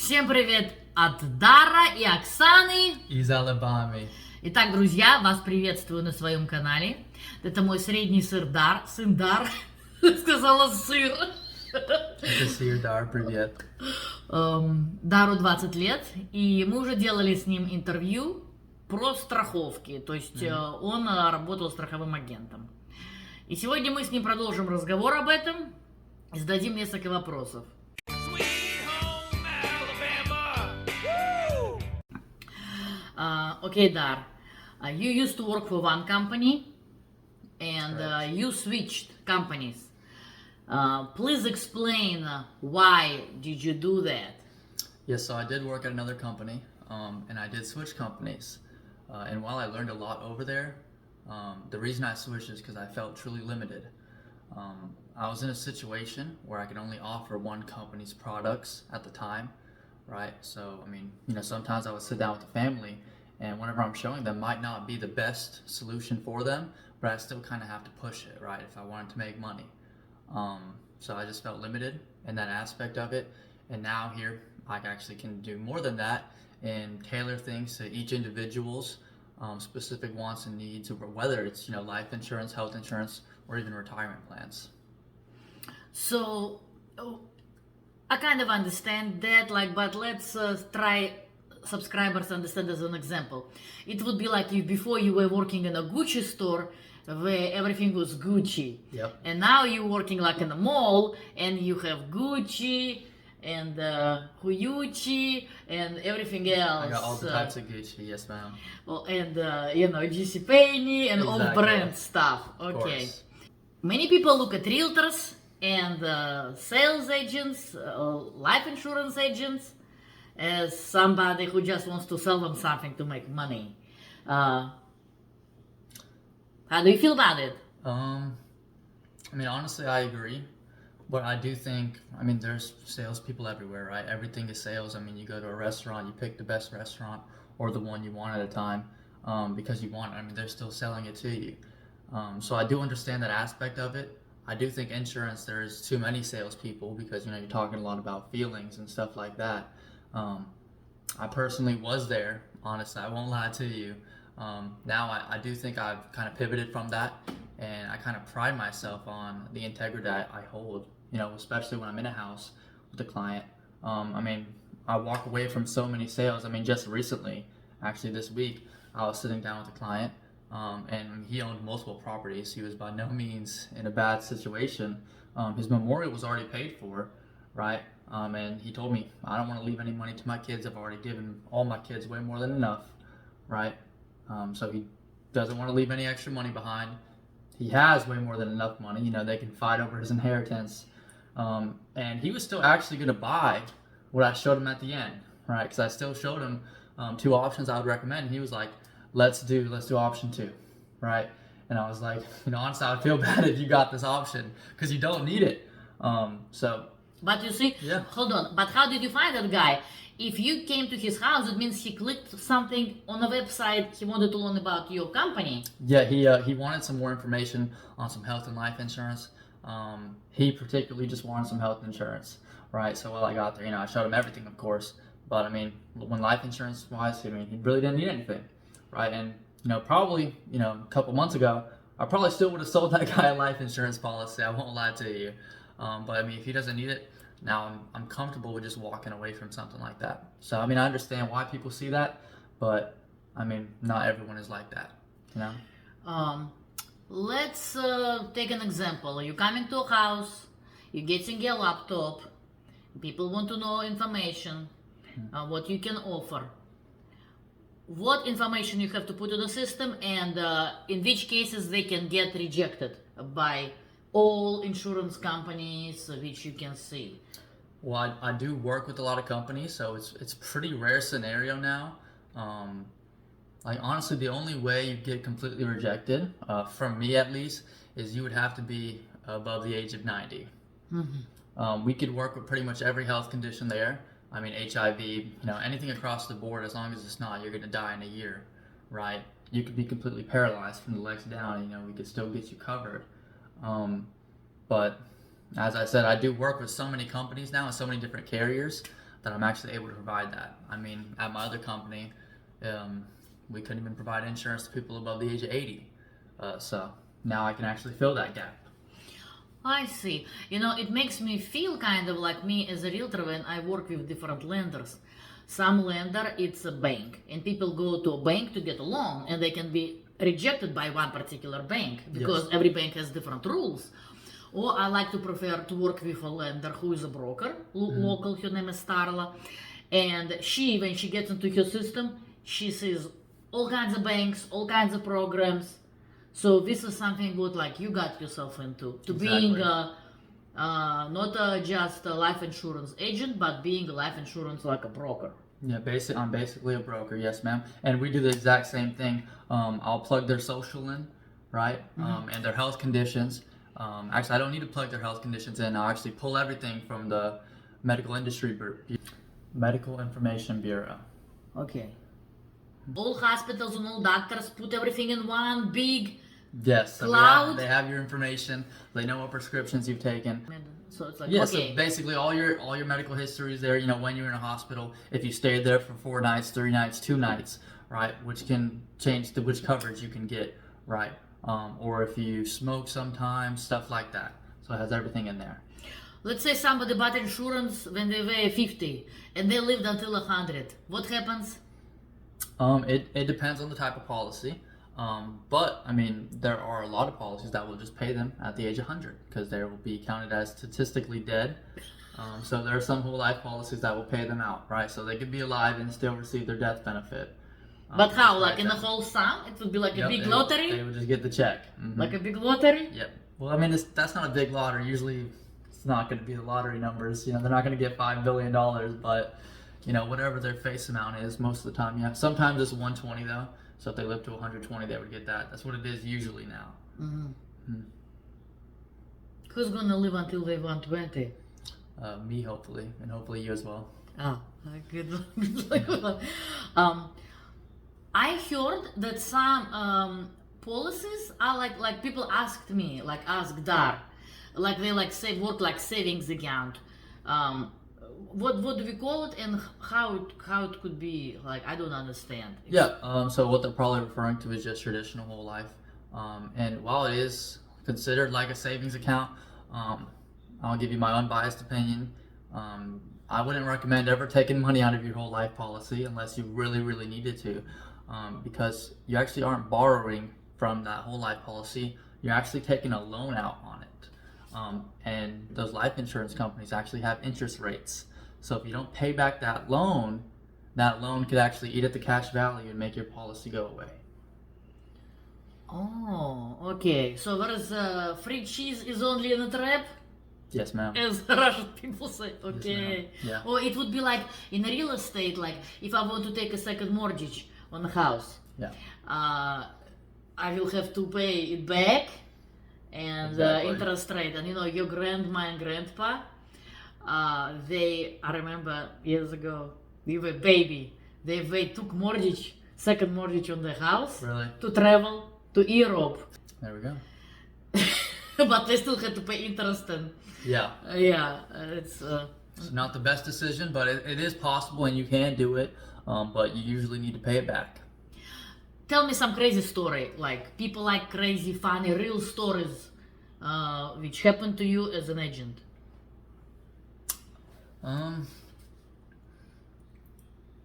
Всем привет от Дара и Оксаны. Из Алабамы. Итак, друзья, вас приветствую на своем канале. Это мой средний сын Дар. Сказала сыр. Это сыр Дар, привет. Дару 20 лет, и мы уже делали с ним интервью про страховки. То есть он работал страховым агентом. И сегодня мы с ним продолжим разговор об этом и зададим несколько вопросов. Okay, Dar, you used to work for one company and you switched companies. Please explain why did you do that? Yes, so I did work at another company and I did switch companies. And while I learned a lot over there, the reason I switched is because I felt truly limited. I was in a situation where I could only offer one company's products at the time, right? So, I mean, sometimes I would sit down with the family and whenever I'm showing them might not be the best solution for them, but I still kind of have to push it, right? If I wanted to make money. So I just felt limited in that aspect of it. And now here I actually can do more than that and tailor things to each individual's specific wants and needs, whether it's, life insurance, health insurance, or even retirement plans. So I kind of understand that, but let's try subscribers understand as an example. It would be like if before you were working in a Gucci store where everything was Gucci. Yep. And now you're working like in a mall and you have Gucci and Huyuchi and everything else. I got all the types of Gucci, yes ma'am. Well, and GCPenney and Exactly. off-brand stuff. Okay. Many people look at realtors and sales agents, life insurance agents, as somebody who just wants to sell them something to make money. How do you feel about it? Honestly, I agree. But I do think, there's salespeople everywhere, right? Everything is sales. You go to a restaurant, you pick the best restaurant or the one you want at a time because you want it. They're still selling it to you. So I do understand that aspect of it. I do think insurance, there's too many salespeople because, you're talking a lot about feelings and stuff like that. I personally was there, honestly, I won't lie to you. Now I do think I've kind of pivoted from that and I kind of pride myself on the integrity I hold, especially when I'm in a house with a client. I walk away from so many sales. Just recently, actually this week, I was sitting down with a client and he owned multiple properties. He was by no means in a bad situation. His memorial was already paid for, right? And he told me, I don't want to leave any money to my kids. I've already given all my kids way more than enough, right? So he doesn't want to leave any extra money behind. He has way more than enough money. They can fight over his inheritance. And he was still actually going to buy what I showed him at the end, right? Because I still showed him two options I would recommend. And he was like, let's do option 2, right? And I was like, honestly, I would feel bad if you got this option because you don't need it. But you see, yeah. Hold on, but how did you find that guy? If you came to his house, it means he clicked something on a website, he wanted to learn about your company. Yeah, he wanted some more information on some health and life insurance. He particularly just wanted some health insurance, right? So while I got there, I showed him everything, of course. But when life insurance wise, he really didn't need anything, right? And probably, a couple months ago, I probably still would have sold that guy a life insurance policy. I won't lie to you. But if he doesn't need it, now I'm comfortable with just walking away from something like that. So I understand why people see that, but not everyone is like that, Let's take an example. You come into a house, you're getting a laptop, people want to know information, what you can offer. What information you have to put in the system and in which cases they can get rejected by all insurance companies which you can see. Well, I do work with a lot of companies, so it's pretty rare scenario now. Honestly, the only way you get completely rejected, from me at least, is you would have to be above the age of 90. Mm-hmm. We could work with pretty much every health condition there. HIV, anything across the board, as long as it's not, you're going to die in a year, right? You could be completely paralyzed from the legs down, we could still get you covered. But as I said, I do work with so many companies now and so many different carriers that I'm actually able to provide that. I mean, at my other company, we couldn't even provide insurance to people above the age of 80. So now I can actually fill that gap. I see. You know, it makes me feel kind of like me as a realtor when I work with different lenders. Some lender, it's a bank, and people go to a bank to get a loan, and they can be rejected by one particular bank because Yes. every bank has different rules. Or I like to prefer to work with a lender who is a broker, local, her name is Starla, and she, when she gets into her system, she sees all kinds of banks, all kinds of programs. So this is something good like you got yourself into, to being not just a life insurance agent, but being a life insurance like a broker. Yeah, I'm basically a broker, yes, ma'am. And we do the exact same thing. I'll plug their social in, right? And their health conditions. Actually, I don't need to plug their health conditions in. I'll actually pull everything from the Medical Information Bureau. Okay. All hospitals and all doctors put everything in one big Yes, so cloud. they have your information. They know what prescriptions you've taken. So it's like, Yeah, okay. so basically all your medical history is there. You know, when you're in a hospital, if you stayed there for 4 nights, 3 nights, 2 nights, right? Which can change to which coverage you can get, right? Or if you smoke sometimes, stuff like that. So it has everything in there. Let's say somebody bought insurance when they were 50 and they lived until 100. What happens? It depends on the type of policy. But I mean, there are a lot of policies that will just pay them at the age of 100 because they will be counted as statistically dead. So there are some whole life policies that will pay them out, right? So they could be alive and still receive their death benefit. But how? Like right in the then. whole sum? It would be like a big They lottery? would just get the check. Like a big lottery? Yep. Well, I mean, that's not a big lottery. Usually, it's not going to be the lottery numbers. You know, they're not going to get $5 billion, but you know, whatever their face amount is, most of the time, yeah. Sometimes it's 120 though. So if they live to 120, they would get that. That's what it is usually now. Who's gonna live until they 120? Me, hopefully, and hopefully you as well. Oh, good. I heard that some policies are like people asked me, like asked Dar, like they like say work like savings account. What do we call it and how it could be? Like I don't understand. Yeah. So what they're probably referring to is just traditional whole life. And while it is considered like a savings account, I'll give you my unbiased opinion. I wouldn't recommend ever taking money out of your whole life policy unless you really, really needed to, because you actually aren't borrowing from that whole life policy. You're actually taking a loan out on it. And those life insurance companies actually have interest rates. So if you don't pay back that loan could actually eat at the cash value and make your policy go away. Oh, okay. So whereas free cheese is only in a trap, Yes, ma'am. as Russian people say. Okay. ma'am. Yeah. Or it would be like in real estate, like if I want to take a second mortgage on a house, Yeah. I will have to pay it back and Exactly. interest rate. And you know, your grandma and grandpa, I remember years ago, we were baby. They took second mortgage on the house Really? to travel to Europe. There we go. But they still had to pay interest and Yeah. it's It's not the best decision, but it is possible and you can do it. But you usually need to pay it back. Tell me some crazy story, like people like crazy, funny, real stories which happened to you as an agent.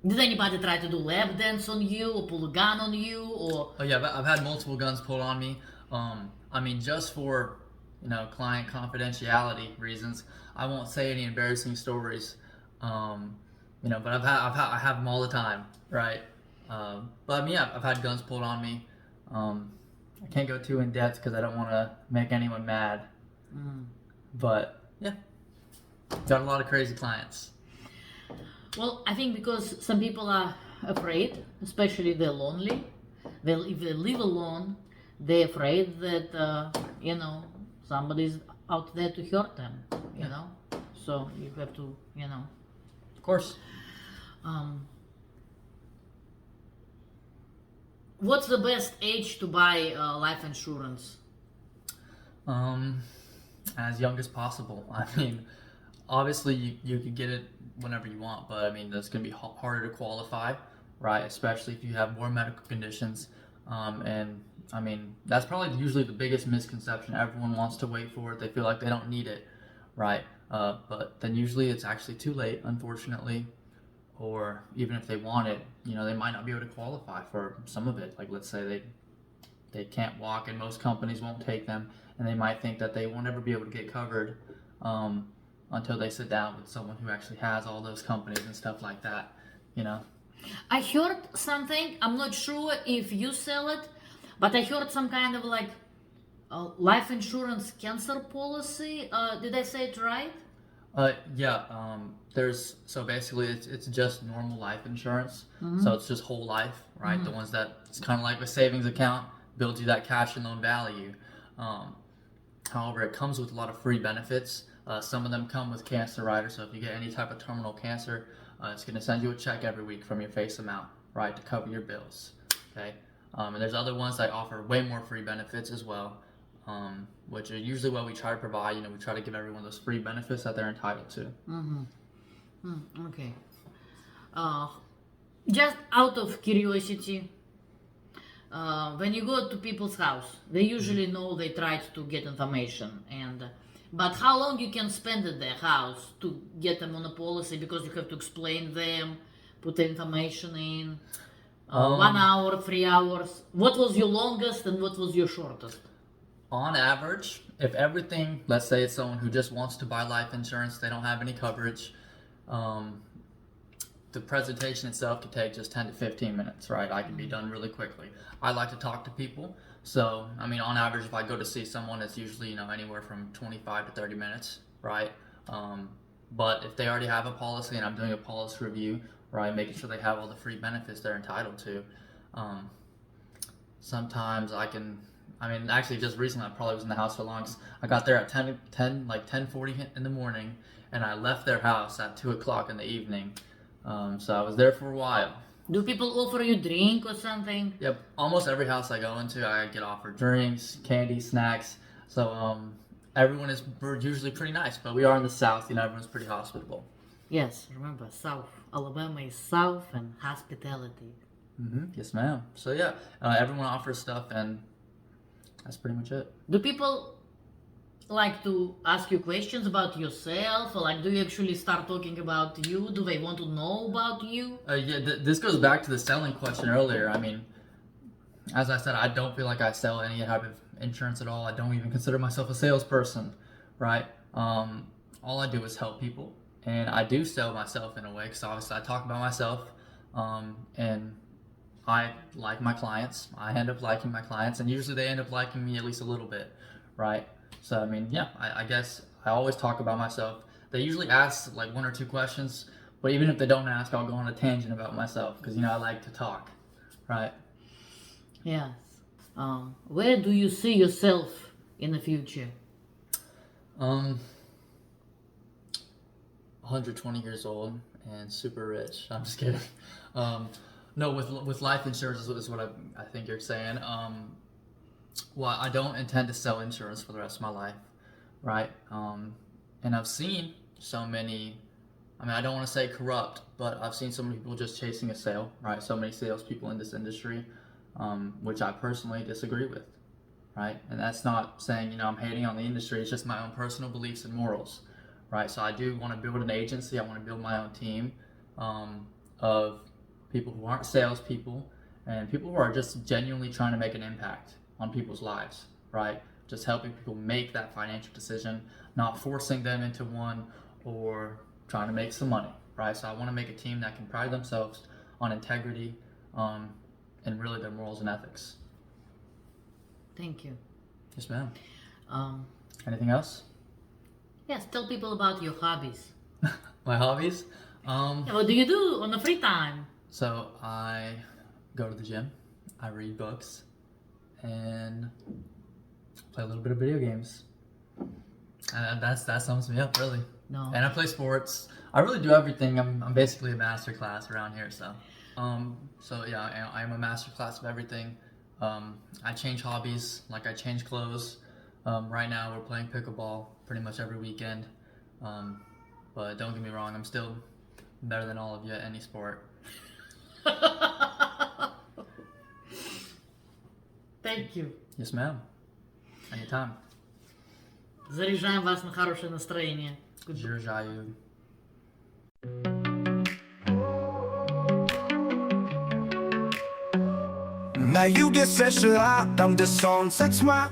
Did anybody try to do lap dance on you or pull a gun on you or? Oh yeah, I've had multiple guns pulled on me. I mean, just for client confidentiality reasons, I won't say any embarrassing stories. But I have them all the time, right? But I mean, yeah, I've had guns pulled on me. I can't go too in depth because I don't want to make anyone mad. But yeah, got a lot of crazy clients. Well, I think because some people are afraid, especially if they're lonely. If they live alone, they're afraid that somebody's out there to hurt them. You know, so you have to, Of course. What's the best age to buy life insurance? As young as possible. I mean, obviously you could get it whenever you want, but I mean that's going to be harder to qualify, right? Especially if you have more medical conditions. And I mean that's probably usually the biggest misconception. Everyone wants to wait for it. They feel like they don't need it, right? But then usually it's actually too late, unfortunately. Or even if they want it, you know, they might not be able to qualify for some of it. Like let's say they can't walk and most companies won't take them, and they might think that they won't ever be able to get covered until they sit down with someone who actually has all those companies and stuff like that, you know. I heard something, I'm not sure if you sell it, but I heard some kind of like life insurance cancer policy. Did I say it right? There's so basically it's just normal life insurance. So it's just whole life, right? The ones that it's kind of like a savings account, builds you that cash and loan value. However, it comes with a lot of free benefits. Some of them come with cancer riders. So if you get any type of terminal cancer, it's going to send you a check every week from your face amount, right, to cover your bills. Okay, and there's other ones that offer way more free benefits as well. Which are usually what we try to provide. You know, we try to give everyone those free benefits that they're entitled to. Okay. Just out of curiosity, when you go to people's house, they usually know they tried to get information, but how long you can spend at their house to get them on a policy, because you have to explain them, put the information in, 1 hour, 3 hours. What was your longest and what was your shortest? On average, if everything, let's say it's someone who just wants to buy life insurance, they don't have any coverage, the presentation itself could take just 10 to 15 minutes, right? I can be done really quickly. I like to talk to people, so I mean, on average, if I go to see someone, it's usually, you know, anywhere from 25 to 30 minutes, right? But if they already have a policy and I'm doing a policy review, right, making sure they have all the free benefits they're entitled to, sometimes actually just recently I probably was in the house for long. I got there at 10:40 in the morning, and I left their house at 2 o'clock in the evening. So I was there for a while. Do people offer you drink or something? Yep, almost every house I go into, I get offered drinks, candy, snacks. So we're usually pretty nice, but we are in the South, you know, everyone's pretty hospitable. Yes, remember, South. Alabama is South and hospitality. Yes, ma'am. So yeah, everyone offers stuff, and that's pretty much it. Do people like to ask you questions about yourself, or like do you actually start talking about you? Do they want to know about you? This goes back to the selling question earlier. I mean, as I said, I don't feel like I sell any type of insurance at all. I don't even consider myself a salesperson, right? All I do is help people, and I do sell myself in a way, because obviously I talk about myself, and I like my clients. I end up liking my clients, and usually they end up liking me at least a little bit, right? So I mean, yeah, I guess I always talk about myself. They usually ask like 1 or 2 questions, but even if they don't ask, I'll go on a tangent about myself, because, you know, I like to talk, right? Yes. Where do you see yourself in the future? 120 years old and super rich. I'm just kidding. No, with life insurance is what I think you're saying. Well, I don't intend to sell insurance for the rest of my life, right? And I've seen so many, I don't want to say corrupt, but I've seen so many people just chasing a sale, right? So many salespeople in this industry, which I personally disagree with, right? And that's not saying, you know, I'm hating on the industry. It's just my own personal beliefs and morals, right? So I do want to build an agency. I want to build my own team of people who aren't salespeople and people who are just genuinely trying to make an impact on people's lives, right? Just helping people make that financial decision, not forcing them into one or trying to make some money, right? So I want to make a team that can pride themselves on integrity and really their morals and ethics. Thank you. Yes, ma'am. Anything else? Yes, tell people about your hobbies. My hobbies? Yeah, what do you do on the free time? So I go to the gym, I read books, and play a little bit of video games. And that sums me up, really. No. And I play sports. I really do everything. I'm basically a master class around here, so. So yeah, I'm a master class of everything. I change hobbies, like I change clothes. Right now we're playing pickleball pretty much every weekend. But don't get me wrong, I'm still better than all of you at any sport. Thank you. Yes, ma'am. Anytime. Заряжаем вас на хорошее настроение. Заряжаю. На юге США, там где солнце тьма,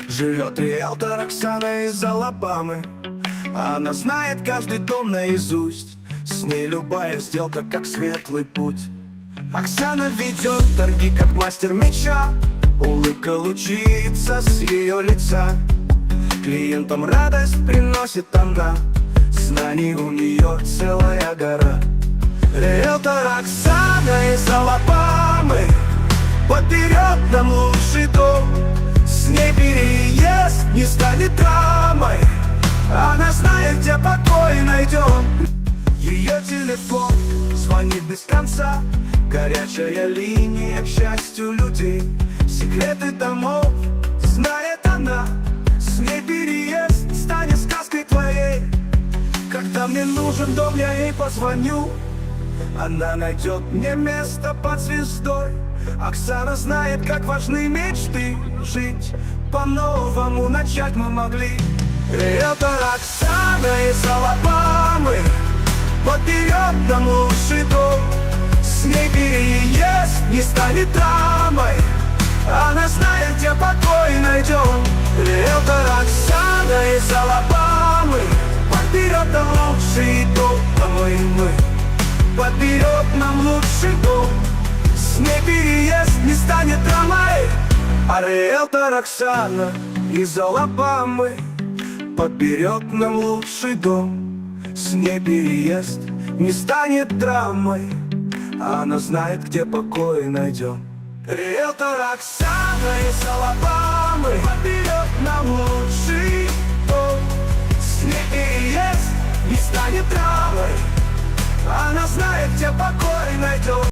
живет риэлтор Оксана из Алабамы. Она знает каждый дом наизусть, с ней любая сделка как светлый путь. Оксана ведет торги как мастер меча, улыбка лучится с ее лица. Клиентам радость приносит она, знаний у нее целая гора. Риэлтор Оксана из Алабамы подберет нам лучший дом. С ней переезд не станет драмой, она знает, где покой найдем. Ее телефон звонит без конца, горячая линия к счастью людей. Секреты домов знает она, с ней переезд станет сказкой твоей. Когда мне нужен дом, я ей позвоню, она найдет мне место под звездой. Оксана знает, как важны мечты, жить по-новому начать мы могли. Риэлтор Оксана из Алабамы подберет нам лучший дом. С ней переезд не станет драмой, она знает, где покой найдем. Риэлтор Оксана из Алабамы подберет нам лучший дом, мы подберет нам лучший дом. С ней переезд не станет драмой, а риэлтор Оксана из Алабамы подберет нам лучший дом. С ней переезд не станет драмой, она знает, где покой найдем. Риэлтор Оксана из Алабамы подберет нам лучший дом. С ней переезд не станет драмой, она знает, где покой найдем.